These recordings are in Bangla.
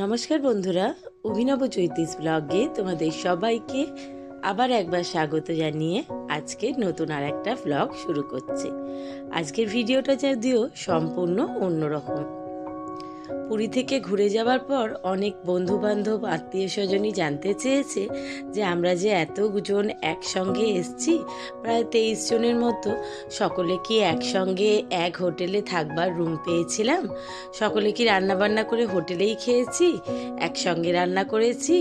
নমস্কার বন্ধুরা, অভিনব জ্যোতিষ ব্লগে তোমাদের সবাইকে আবার একবার স্বাগত জানিয়ে আজকে নতুন আর একটা ব্লগ শুরু করছি। আজকের ভিডিওটা যদিও সম্পূর্ণ অন্যরকম। পুরী থেকে ঘুরে যাওয়ার পর অনেক বন্ধু বান্ধব আত্মীয় স্বজনই জানতে চেয়েছে যে আমরা যে এতজন একসঙ্গে এসছি, প্রায় 23 জনের মতো, সকলে কি একসঙ্গে এক হোটেলে থাকবার রুম পেয়েছিলাম, সকলে কি রান্নাবান্না করে হোটেলেই খেয়েছি, একসঙ্গে রান্না করেছি,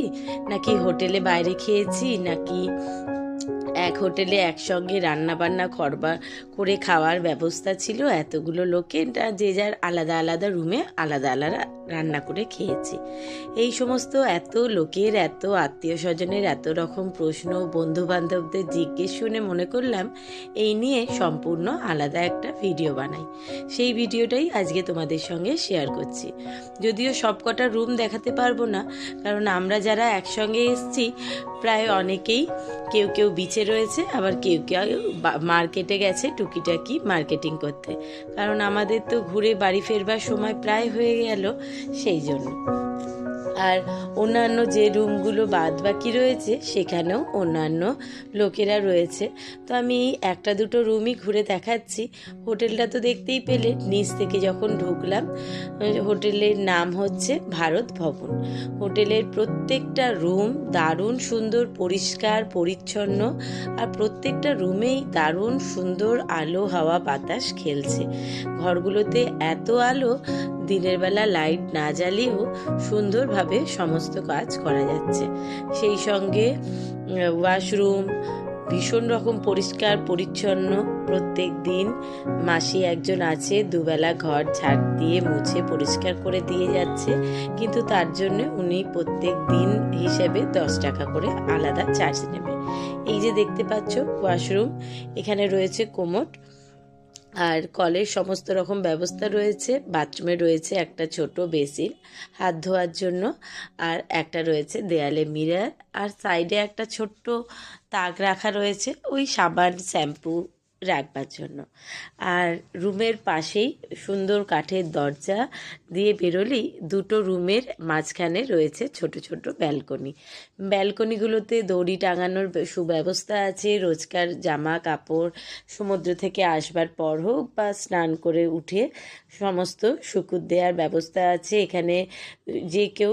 নাকি হোটেলে বাইরে খেয়েছি, নাকি এক হোটেলে একসঙ্গে রান্না বান্না করে খাওয়ার ব্যবস্থা ছিল। এতগুলো লোকের যে যার আলাদা আলাদা রুমে আলাদা আলাদা রান্না করে খেয়েছি। এই সমস্ত এত লোকের, এত আত্মীয় স্বজনের এত রকম প্রশ্ন, বন্ধু বান্ধবদের জিজ্ঞেস শুনে মনে করলাম এই নিয়ে সম্পূর্ণ আলাদা একটা ভিডিও বানাই। সেই ভিডিওটাই আজকে তোমাদের সঙ্গে শেয়ার করছি। যদিও সব কটা রুম দেখাতে পারবো না, কারণ আমরা যারা একসঙ্গে এসছি প্রায় অনেকেই কেউ কেউ বিচে রয়েছে, আবার কেউ কেউ মার্কেটে গেছে টুকিটাকি মার্কেটিং করতে, কারণ আমাদের তো ঘুরে বাড়ি ফেরবার সময় প্রায় হয়ে গেল, সেই জন্য। আর অন্যান্য যে রুমগুলো বাদ বাকি রয়েছে সেখানেও অন্যান্য লোকেরা রয়েছে। তো আমি একটা দুটো রুমই ঘুরে দেখাচ্ছি। হোটেলটা তো দেখতেই পেলে, নিচ থেকে যখন ঢুকলাম। হোটেলের নাম হচ্ছে ভারত ভবন। হোটেলের প্রত্যেকটা রুম দারুণ সুন্দর, পরিষ্কার পরিচ্ছন্ন, আর প্রত্যেকটা রুমেই দারুণ সুন্দর আলো হাওয়া বাতাস খেলছে। ঘরগুলোতে এত আলো, দিনের বেলা লাইট না জ্বালিয়েও সুন্দরভাবে সমস্ত কাজ করা যাচ্ছে। সেই সঙ্গে ওয়াশরুম ভীষণ রকম পরিষ্কার পরিচ্ছন্ন। প্রত্যেক দিন মাসি একজন আছে, দুবেলা ঘর ঝাড় দিয়ে মুছে পরিষ্কার করে দিয়ে যাচ্ছে, কিন্তু তার জন্য উনি প্রত্যেক দিন হিসেবে 10 টাকা করে আলাদা চার্জ নেবে। এই যে দেখতে পাচ্ছ ওয়াশরুম, এখানে রয়েছে কোমোড, আর কলের সমস্ত রকম ব্যবস্থা রয়েছে। বাথরুমে রয়েছে একটা ছোট বেসিন হাত ধোয়ার জন্য, আর একটা রয়েছে দেয়ালে মিরর, আর সাইডে একটা ছোট্ট তাক রাখা রয়েছে ওই সাবান শ্যাম্পু রাখবার জন্য। আর রুমের পাশেই সুন্দর কাঠের দরজা দিয়ে বেরোলেই দুটো রুমের মাঝখানে রয়েছে ছোট ছোট ব্যালকনি। ব্যালকনিগুলোতে দড়ি টাঙানোর সুব্যবস্থা আছে। রোজকার জামা কাপড় সমুদ্র থেকে আসবার পর হোক বা স্নান করে উঠে সমস্ত শুকুর দেওয়ার ব্যবস্থা আছে। এখানে যে কেউ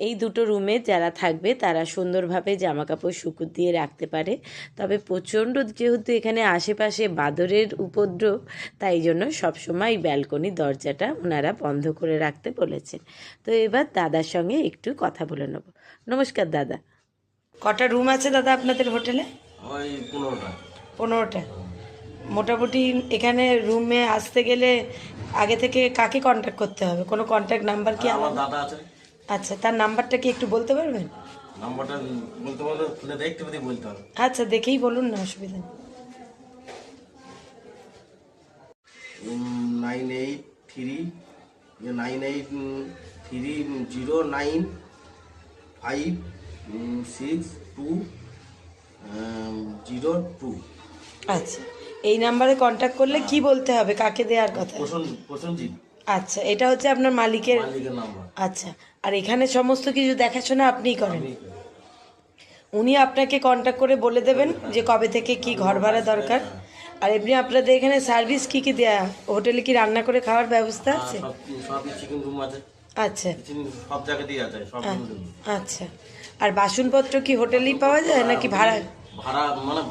এই দুটো রুমে যারা থাকবে তারা সুন্দরভাবে জামা কাপড় শুকুর দিয়ে রাখতে পারে। তবে প্রচণ্ড যেহেতু এখানে আশেপাশে বাদরের উপদ্রব, তাই জন্য সবসময় ব্যালকনি দরজাটা ওনারা বন্ধ করে রাখতে বলেছেন। তো এবার দাদার সঙ্গে একটু কথা বলে নেব। নমস্কার দাদা, কটা রুম আছে দাদা আপনাদের হোটেলে? ওই 15টা। 15টা। মোটামুটি এখানে রুমে আসতে গেলে আগে থেকে কাকে কন্ট্যাক্ট করতে হবে? কোনো কন্ট্যাক্ট নাম্বার কি? আমার দাদা আছে। আচ্ছা, তার নাম্বারটা কি একটু বলতে পারবেন? নাম্বারটা বলতে পারলে খুলে দেখতে বলতে হবে। আচ্ছা, দেখেই বলুন না, অসুবিধা নেই। 9839056202। আচ্ছা, এই নাম্বারে কন্ট্যাক্ট করলে কি বলতে হবে, কাকে দেওয়ার কথা? প্রসেনজিৎ। আচ্ছা, এটা হচ্ছে আপনার মালিকের নাম্বার। আচ্ছা, আর এখানে সমস্ত কিছু দেখাশোনা আপনিই করেন? উনি আপনাকে কন্ট্যাক্ট করে বলে দেবেন যে কবে থেকে কি ঘর ভাড়া দরকার। আর এমনি আপনাদের এখানে সার্ভিস কি কি দেয়া? হোটেলে কি রান্না করে খাওয়ার ব্যবস্থা আছে? সবই চিকেন রুম আছে। আচ্ছা সব জায়গাতেই আছে, সব আচ্ছা। আর বাসনপত্র কি হোটেলেই পাওয়া যায় নাকি ভাড়া?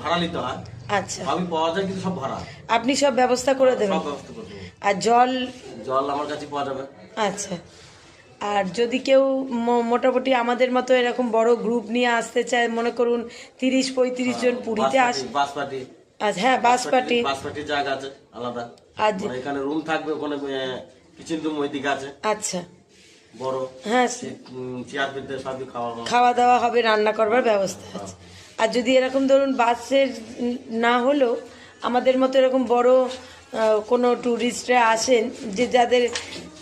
ভাড়া নিতে হয়। আচ্ছা, সবই পাওয়া যায়, কিন্তু সব ভাড়া। আপনি সব ব্যবস্থা করে দেবেন? সব ব্যবস্থা করে দেবো। আর জল? জল আমার কাছে পাওয়া যাবে। আচ্ছা। আর যদি কেউ মোটামুটি আমাদের মতো এরকম বড় গ্রুপ নিয়ে আসতে চায়, মনে করুন 30-35 জন পুরীতে আসে। বাস পার্টি। আচ্ছা, হ্যাঁ, বাস পার্টির জায়গা আছে আলাদা। আর এখানে রুম থাকবে, ওখানে কিচেন রুম ওইদিকে আছে। আচ্ছা, বড়। হ্যাঁ, চেয়ার পেতে সবই খাওয়া দাওয়া হবে, রান্না করবার ব্যবস্থা আছে। আর যদি এরকম ধরুন বাসের না হলেও আমাদের মতো এরকম বড় কোনো ট্যুরিস্টরা আসেন, যে যাদের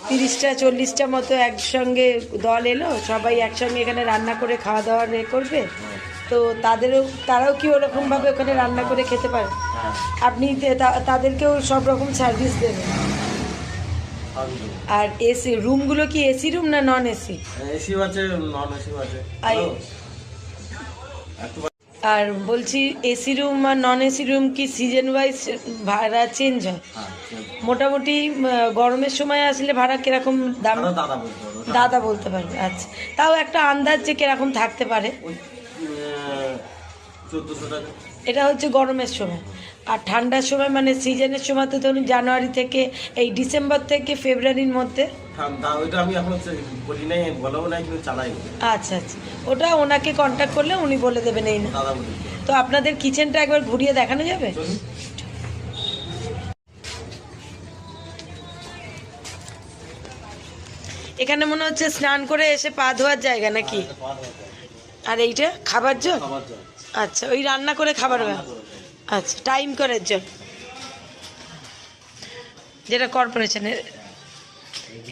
30টা-40টা মতো একসঙ্গে দল এলো, সবাই একসঙ্গে এখানে রান্না করে খাওয়া দাওয়া করবে, তো তারাও কি ওরকমভাবে ওখানে রান্না করে খেতে পারে? আপনি তাদেরকেও সব রকম সার্ভিস দেবেন? আর এসি রুমগুলো কি এসি রুম না নন এসি? এসিও আছে, নন এসিও আছে। আর বলছি এসি রুম আর নন এসি রুম কি সিজন ওয়াইজ ভাড়া চেঞ্জ হয়? মোটামুটি গরমের সময় আসলে ভাড়া কিরকম দাম দাদা বলতে পারবে? আচ্ছা, তাও একটা আন্দাজ যে কিরকম থাকতে পারে। 1400 টাকা। এটা হচ্ছে গরমের সময়। আর ঠান্ডার সময় মানে সিজনের সময় তো ধরুন জানুয়ারি থেকে এই ডিসেম্বর থেকে ফেব্রুয়ারির মধ্যে। ওইটা আমি এখন বলি নাই, বলাও নাই, কিন্তু চালাই। আচ্ছা আচ্ছা, ওটা ওনাকে কন্ট্যাক্ট করলে উনি বলে দেবেন। এই না, দাদা বলি। তো আপনাদের কিচেনটা একবার ঘুরিয়ে দেখানো যাবে? এখানে মনে হচ্ছে স্নান করে এসে পা ধোয়ার জায়গা নাকি? আর এইটা খাবার জল? আচ্ছা, ওই রান্না করে খাবার আচ্ছা, টাইম করার জল যেটা কর্পোরেশনের।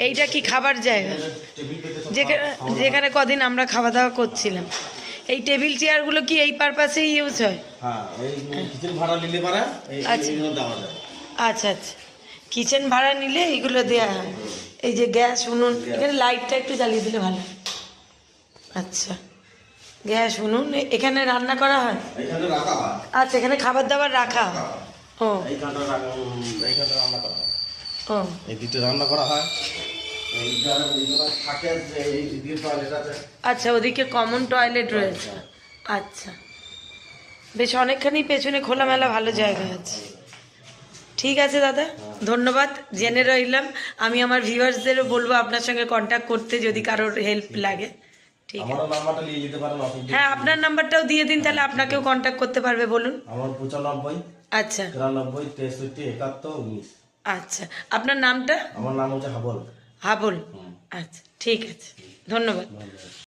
এইটা কি খাবার জায়গা? যেখানে যেখানে কদিন আমরা খাওয়া দাওয়া করছিলাম। এই টেবিল চেয়ারগুলো কি এই পারপাসেই ইউজ হয়? হ্যাঁ, এই কিচেন ভাড়া নিলে পারে আচ্ছা দেওয়া যায়। আচ্ছা আচ্ছা, কিচেন ভাড়া নিলে এইগুলো দেওয়া হয়। এই যে গ্যাস উনুন, এখানে লাইটটা একটু জ্বালিয়ে দিলে ভালো। আচ্ছা, গ্যাস উনুন, এখানে রান্না করা হয়? এইখানে রাখা হয়। আচ্ছা, এখানে খাবার দাবার রাখা হয়। ও, এইখানে রান্না করা হয়। ও, এই দিকটা রান্না করা হয়। থাকে এই দিকে টয়লেট আছে। আচ্ছা, ওদিকে কমন টয়লেট রয়েছে। আচ্ছা, বেশ অনেকখানি পেছনে খোলামেলা ভালো জায়গা আছে। ঠিক আছে দাদা, ধন্যবাদ, জেনে রইলাম। আমি আমার ভিউয়ার্সদেরও বলবো আপনার সঙ্গে কন্ট্যাক্ট করতে যদি কারোর হেল্প লাগে। ঠিক আছে, আমার নাম্বারটা নিয়ে যেতে পারেন। হ্যাঁ, আপনার নাম্বারটাও দিয়ে দিন, তাহলে আপনাকেও কন্ট্যাক্ট করতে পারবে। বলুন। আমার 95 আচ্ছা 93 63 71 19। আচ্ছা, আপনার নামটা? আমার নাম হচ্ছে হাবল। হাবুল। আচ্ছা, ঠিক আছে, ধন্যবাদ।